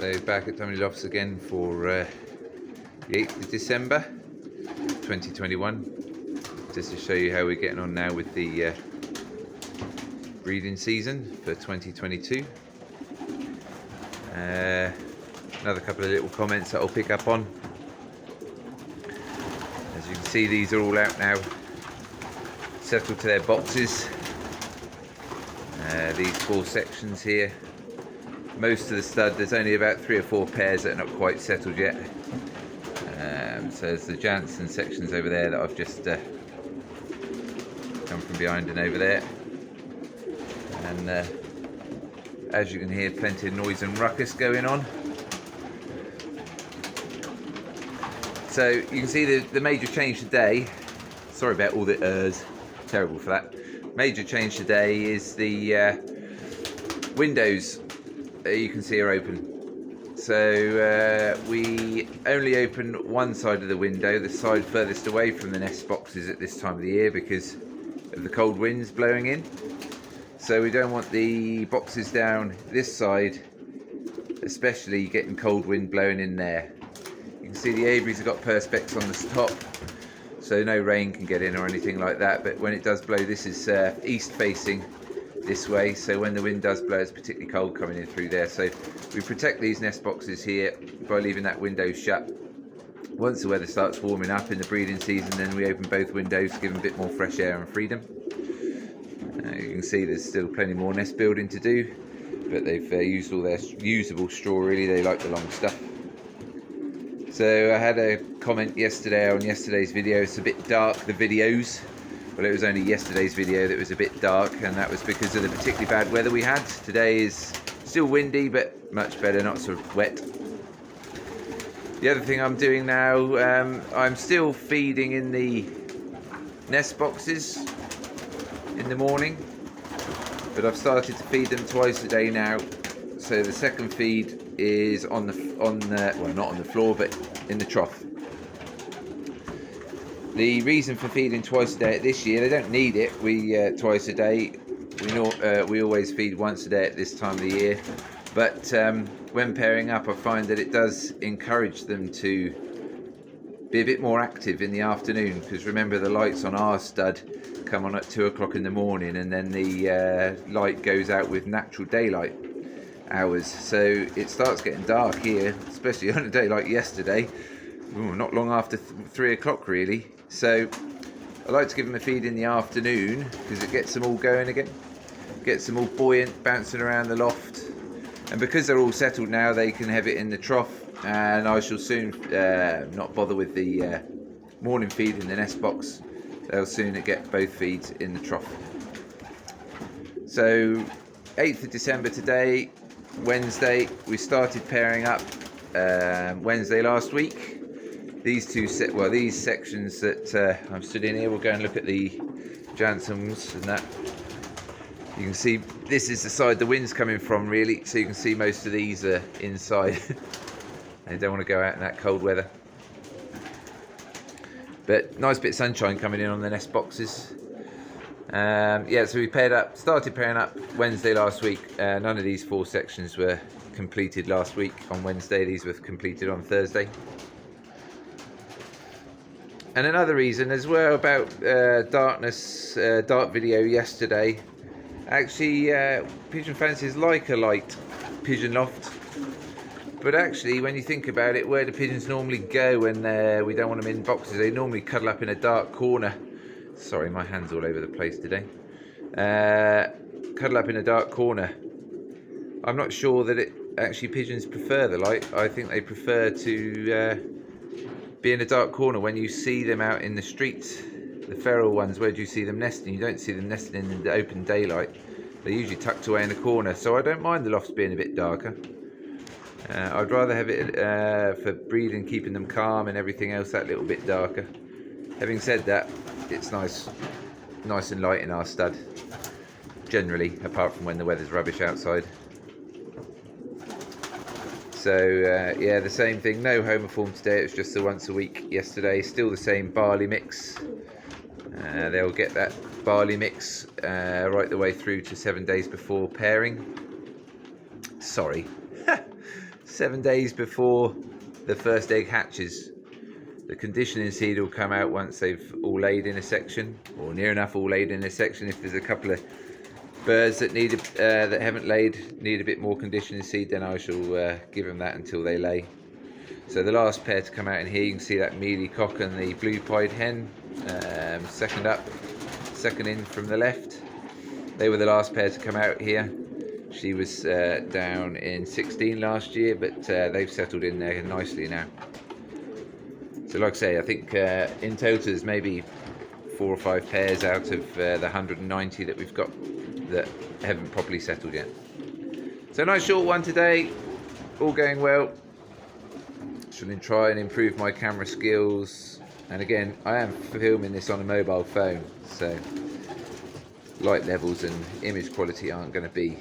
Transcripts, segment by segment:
So back at Tommy Lofts again for the 8th of December 2021, just to show you how we're getting on now with the breeding season for 2022. Another couple of little comments that I'll pick up on. As you can see, these are all out now, settled to their boxes. These 4 sections here, most of the stud, there's only about 3 or 4 pairs that are not quite settled yet. So there's the Jansen sections over there that I've just come from behind and over there. And as you can hear, plenty of noise and ruckus going on. So you can see the major change today, sorry about all the ers, terrible for that. Major change today is the windows you can see are open. So we only open one side of the window, the side furthest away from the nest boxes at this time of the year because of the cold winds blowing in. So we don't want the boxes down this side, especially getting cold wind blowing in there. You can see the aviaries have got perspex on the top, so no rain can get in or anything like that. But when it does blow, this is east facing this way, so when the wind does blow, it's particularly cold coming in through there. So we protect these nest boxes here by leaving that window shut. Once the weather starts warming up in the breeding season, then we open both windows to give them a bit more fresh air and freedom. You can see there's still plenty more nest building to do, but they've used all their usable straw really. They like the long stuff. So I had a comment yesterday on yesterday's video, it's a bit dark, the videos. Well, it was only yesterday's video that was a bit dark, and that was because of the particularly bad weather we had. Today is still windy, but much better, not so wet. The other thing I'm doing now, I'm still feeding in the nest boxes in the morning, but I've started to feed them twice a day now. So the second feed is on the well, not on the floor, but in the trough. The reason for feeding twice a day this year, they don't need it. We twice a day. We always feed once a day at this time of the year. But when pairing up, I find that it does encourage them to be a bit more active in the afternoon. Because remember, the lights on our stud come on at 2 o'clock in the morning, and then the light goes out with natural daylight hours. So it starts getting dark here, especially on a day like yesterday. Ooh, not long after 3 o'clock really. So I like to give them a feed in the afternoon because it gets them all going again, gets them all buoyant, bouncing around the loft. And because they're all settled now, they can have it in the trough, and I shall soon not bother with the morning feed in the nest box. They'll soon get both feeds in the trough. So 8th of December today, Wednesday, we started pairing up Wednesday last week. These these sections that I'm stood in here, we'll go and look at the Jansens and that. You can see this is the side the wind's coming from really, so you can see most of these are inside. They don't want to go out in that cold weather. But nice bit of sunshine coming in on the nest boxes. Yeah, so we started pairing up Wednesday last week. None of these 4 sections were completed last week on Wednesday. These were completed on Thursday. And another reason as well about dark video yesterday. Actually, Pigeon Fancies like a light pigeon loft. But actually, when you think about it, where do pigeons normally go when we don't want them in boxes? They normally cuddle up in a dark corner. Sorry, my hand's all over the place today. Cuddle up in a dark corner. I'm not sure that actually pigeons prefer the light. I think they prefer to be in a dark corner. When you see them out in the streets, the feral ones, where do you see them nesting? You don't see them nesting in the open daylight. They're usually tucked away in the corner. So I don't mind the lofts being a bit darker. I'd rather have it for breeding, keeping them calm and everything else that little bit darker. Having said that, it's nice and light in our stud, generally, apart from when the weather's rubbish outside. So yeah, the same thing, no homoform today, it was just the once a week yesterday. Still the same barley mix. They'll get that barley mix right the way through to 7 days before pairing. Sorry 7 days before the first egg hatches. The conditioning seed will come out once they've all laid in a section, or near enough all laid in a section. If there's a couple of birds that need that haven't laid, need a bit more conditioning seed, then I shall give them that until they lay. So the last pair to come out in here, you can see that mealy cock and the blue-pied hen, second up, second in from the left. They were the last pair to come out here. She was down in 16 last year, but they've settled in there nicely now. So like I say, I think in total there's maybe 4 or 5 pairs out of the 190 that we've got that haven't properly settled yet. So nice short one today, all going well. Should try and improve my camera skills, and again I am filming this on a mobile phone, so light levels and image quality aren't going to be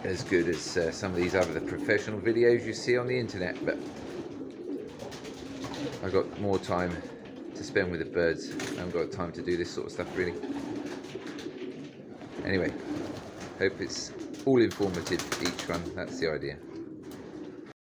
as good as some of these other professional videos you see on the internet, but I've got more time to spend with the birds. I haven't got time to do this sort of stuff really. Anyway, hope it's all informative, each one. That's the idea.